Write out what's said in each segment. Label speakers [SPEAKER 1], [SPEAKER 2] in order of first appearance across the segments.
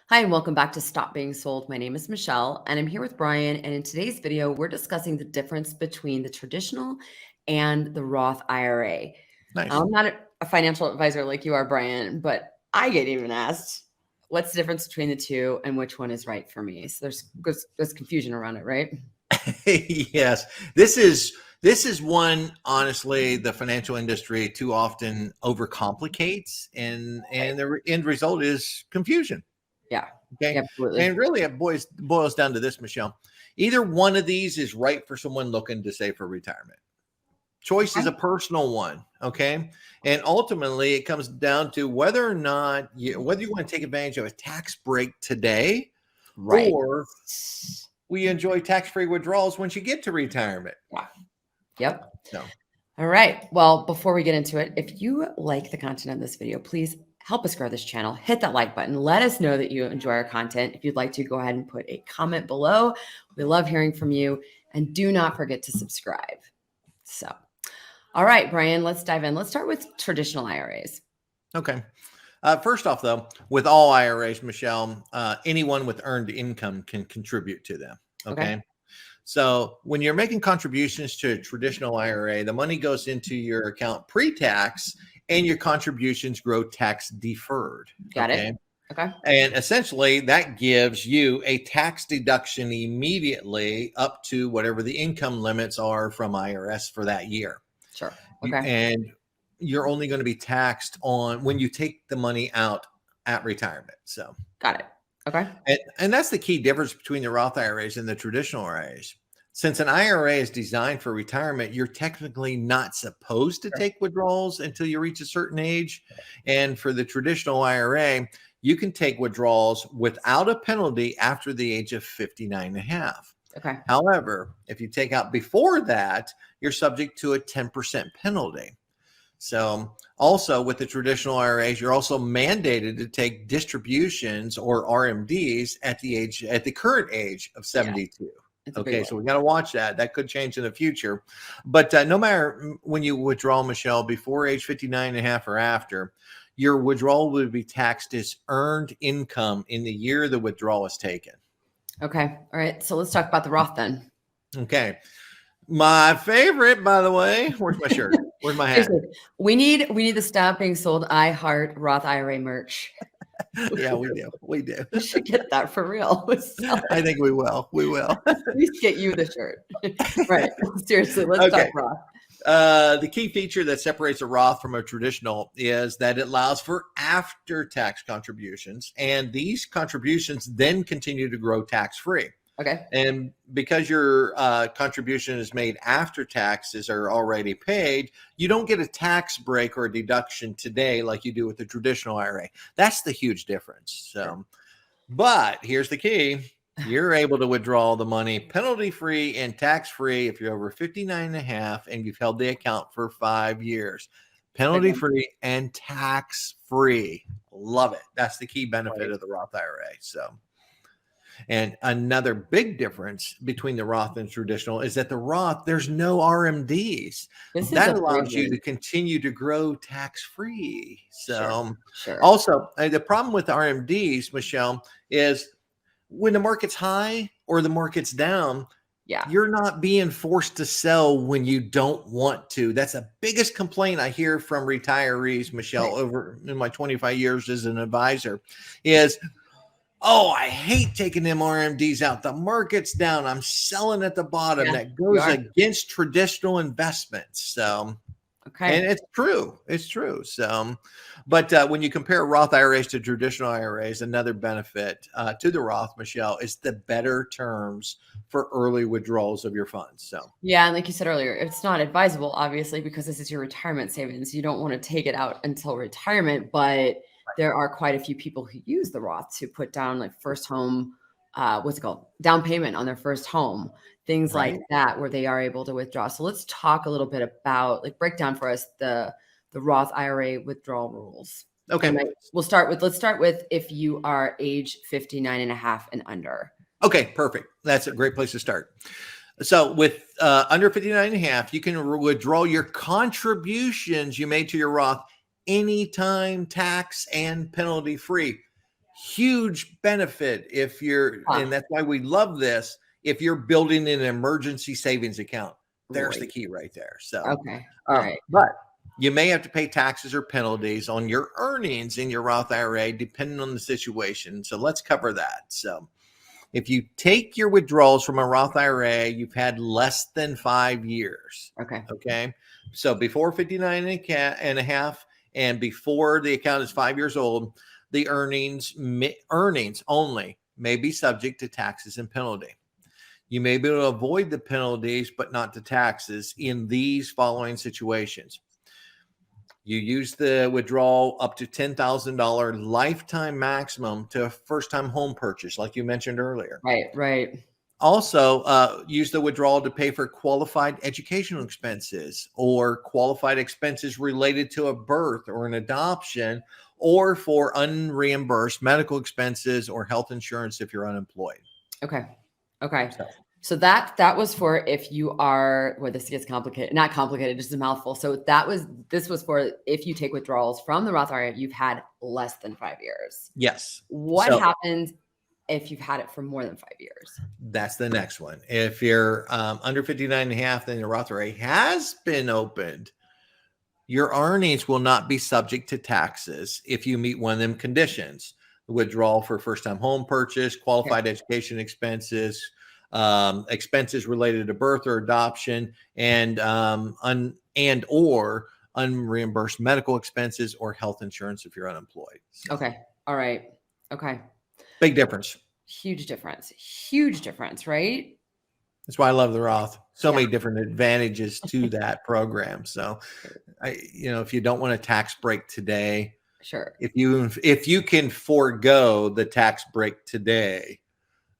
[SPEAKER 1] Hi, and welcome back to Stop Being Sold. My name is Michelle, and I'm here with Brian. And in today's video, we're discussing the difference between the traditional and the Roth IRA.
[SPEAKER 2] Nice.
[SPEAKER 1] I'm not a financial advisor like you are, Brian, but I get even asked, what's the difference between the two and which one is right for me? So there's confusion around it, right?
[SPEAKER 2] Yes, this is one, honestly, the financial industry too often overcomplicates, and
[SPEAKER 1] Right.
[SPEAKER 2] the end result is confusion.
[SPEAKER 1] Yeah,
[SPEAKER 2] Okay,
[SPEAKER 1] absolutely.
[SPEAKER 2] and really it boils down to this, Michelle. Either one of these is right for someone looking to save for retirement. Choice is
[SPEAKER 1] Okay.
[SPEAKER 2] a personal one. Okay, and ultimately it comes down to whether or not whether you want to take advantage of a tax break today,
[SPEAKER 1] Right.
[SPEAKER 2] or we enjoy tax-free withdrawals once you get to retirement.
[SPEAKER 1] Yeah. Yep.
[SPEAKER 2] So,
[SPEAKER 1] All right. Well, before we get into it, if you like the content of this video, please help us grow this channel. Hit that like button. Let us know that you enjoy our content. If you'd like to, go ahead and put a comment below. We love hearing from you. And do not forget to subscribe. So, all right, Brian, let's dive in. Let's start with traditional IRAs.
[SPEAKER 2] okay. First off, though, with all IRAs, Michelle, anyone with earned income can contribute to them.
[SPEAKER 1] Okay.
[SPEAKER 2] Okay. So when you're making contributions to a traditional IRA, the money goes into your account pre-tax, and your contributions grow tax deferred.
[SPEAKER 1] Got
[SPEAKER 2] Okay.
[SPEAKER 1] it. Okay.
[SPEAKER 2] And essentially, that gives you a tax deduction immediately up to whatever the income limits are from IRS for that year.
[SPEAKER 1] Sure. Okay.
[SPEAKER 2] And you're only going to be taxed on when you take the money out at retirement. So,
[SPEAKER 1] Got it. Okay.
[SPEAKER 2] and that's the key difference between the Roth IRAs and the traditional IRAs. Since an IRA is designed for retirement, you're technically not supposed to
[SPEAKER 1] Sure.
[SPEAKER 2] take withdrawals until you reach a certain age. And for the traditional IRA, you can take withdrawals without a penalty after the age of 59 and a half.
[SPEAKER 1] Okay.
[SPEAKER 2] However, if you take out before that, you're subject to a 10% penalty. So also with the traditional IRAs, you're also mandated to take distributions or RMDs at the current age of
[SPEAKER 1] Yeah.
[SPEAKER 2] 72.
[SPEAKER 1] It's a big
[SPEAKER 2] Okay,
[SPEAKER 1] one.
[SPEAKER 2] so we got to watch that. That could change in the future. But no matter when you withdraw, Michelle, before age 59 and a half or after, your withdrawal will be taxed as earned income in the year the withdrawal is taken.
[SPEAKER 1] Okay. All right. So let's talk about the Roth then.
[SPEAKER 2] Okay. My favorite, by the way. Where's my shirt? Where's my hat?
[SPEAKER 1] Seriously, we need the Stop Being Sold I Heart Roth IRA merch.
[SPEAKER 2] Yeah, we do. We do.
[SPEAKER 1] We should get that for real.
[SPEAKER 2] I think we will. We will.
[SPEAKER 1] At least get you the shirt. Right. Seriously, let's talk
[SPEAKER 2] Okay.
[SPEAKER 1] Roth.
[SPEAKER 2] The key feature that separates a Roth from a traditional is that it allows for after-tax contributions, and these contributions then continue to grow tax-free.
[SPEAKER 1] Okay.
[SPEAKER 2] And because your contribution is made after taxes are already paid, you don't get a tax break or a deduction today like you do with the traditional IRA. That's the huge difference. So, but here's the key. You're able to withdraw the money penalty-free and tax-free if you're over 59 and a half and you've held the account for 5 years. Penalty-free and tax-free. Love it. That's the key benefit of the Roth IRA. So, and another big difference between the Roth and traditional is that the Roth, there's no RMDs. That allows you to continue to grow tax-free. So
[SPEAKER 1] Sure.
[SPEAKER 2] also the problem with RMDs, Michelle, is when the market's high or the market's down, you're not being forced to sell when you don't want to. That's the biggest complaint I hear from retirees, Michelle, over in my 25 years as an advisor is, oh, I hate taking them RMDs out. The market's down. I'm selling at the bottom.
[SPEAKER 1] Yeah,
[SPEAKER 2] that goes against traditional investments. So, and it's true. It's true. So, but when you compare Roth IRAs to traditional IRAs, another benefit to the Roth, Michelle, is the better terms for early withdrawals of your funds. So,
[SPEAKER 1] yeah, and like you said earlier, it's not advisable, obviously, because this is your retirement savings. You don't want to take it out until retirement, but there are quite a few people who use the Roth to put down like first home, what's it called? Down payment on their first home, things like that, where they are able to withdraw. So let's talk a little bit about, like, break down for us the Roth IRA withdrawal rules.
[SPEAKER 2] Okay.
[SPEAKER 1] Let's start with if you are age 59 and a half and under.
[SPEAKER 2] Okay, perfect. That's a great place to start. So with under 59 and a half, you can withdraw your contributions you made to your Roth anytime, tax and penalty free. Huge benefit if you're, and that's why we love this. If you're building an emergency savings account, there's the key right there. So,
[SPEAKER 1] okay. All right.
[SPEAKER 2] But you may have to pay taxes or penalties on your earnings in your Roth IRA, depending on the situation. So let's cover that. So if you take your withdrawals from a Roth IRA, you've had less than 5 years.
[SPEAKER 1] Okay.
[SPEAKER 2] Okay. So before 59 and a half, and before the account is 5 years old, the earnings only may be subject to taxes and penalty. You may be able to avoid the penalties, but not the taxes in these following situations. You use the withdrawal up to $10,000 lifetime maximum to a first-time home purchase, like you mentioned earlier.
[SPEAKER 1] Right.
[SPEAKER 2] Also, use the withdrawal to pay for qualified educational expenses or qualified expenses related to a birth or an adoption, or for unreimbursed medical expenses or health insurance if you're unemployed.
[SPEAKER 1] Okay. So that was for if you are, well, this gets complicated, not complicated, just a mouthful. So this was for if you take withdrawals from the Roth IRA, you've had less than 5 years.
[SPEAKER 2] Yes.
[SPEAKER 1] What happens if you've had it for more than 5 years?
[SPEAKER 2] That's the next one. If you're under 59 and a half, then your Roth IRA has been opened. Your earnings will not be subject to taxes if you meet one of them conditions: the withdrawal for first-time home purchase, qualified education expenses, expenses related to birth or adoption, and or unreimbursed medical expenses or health insurance if you're unemployed. So,
[SPEAKER 1] okay. All right. Okay.
[SPEAKER 2] big difference.
[SPEAKER 1] Huge difference, right?
[SPEAKER 2] That's why I love the Roth. So many different advantages to that program. So, if you don't want a tax break today,
[SPEAKER 1] sure.
[SPEAKER 2] If you can forego the tax break today,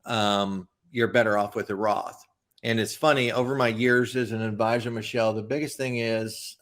[SPEAKER 2] you're better off with the Roth. And it's funny, over my years as an advisor, Michelle, the biggest thing is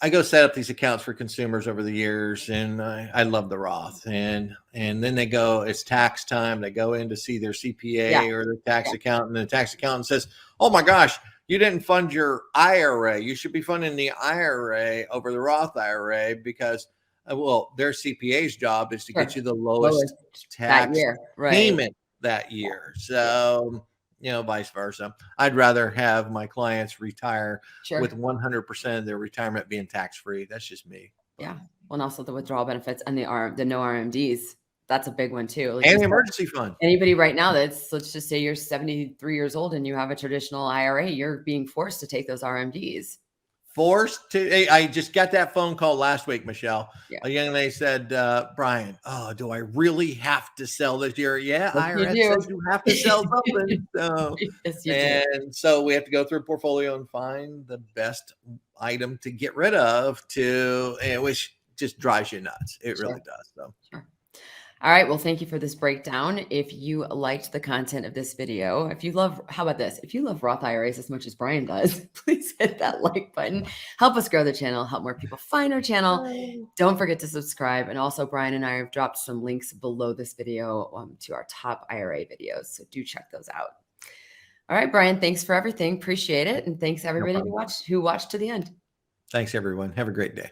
[SPEAKER 2] I go set up these accounts for consumers over the years, and I love the Roth. And then they go, it's tax time. They go in to see their CPA or their tax accountant, and the tax accountant says, "Oh my gosh, you didn't fund your IRA. You should be funding the IRA over the Roth IRA because, their CPA's job is to get you the lowest tax payment that year." So, vice versa. I'd rather have my clients retire with 100% of their retirement being tax-free. That's just me.
[SPEAKER 1] Yeah. Well, and also the withdrawal benefits and the no RMDs. That's a big one too. Like
[SPEAKER 2] and the emergency fund.
[SPEAKER 1] Anybody right now let's just say you're 73 years old and you have a traditional IRA, you're being forced to take those RMDs.
[SPEAKER 2] Forced to. I just got that phone call last week, Michelle. A young lady said, "Brian, do I really have to sell this year?" Yeah, IRS says you have to sell something. So, so we have to go through a portfolio and find the best item to get rid of, which just drives you nuts. It really does. So.
[SPEAKER 1] Sure. All right. Well, thank you for this breakdown. If you liked the content of this video, how about this? If you love Roth IRAs as much as Brian does, please hit that like button. Help us grow the channel, help more people find our channel. Don't forget to subscribe. And also, Brian and I have dropped some links below this video to our top IRA videos. So do check those out. All right, Brian, thanks for everything. Appreciate it. And thanks everybody who watched to the end.
[SPEAKER 2] Thanks, everyone. Have a great day.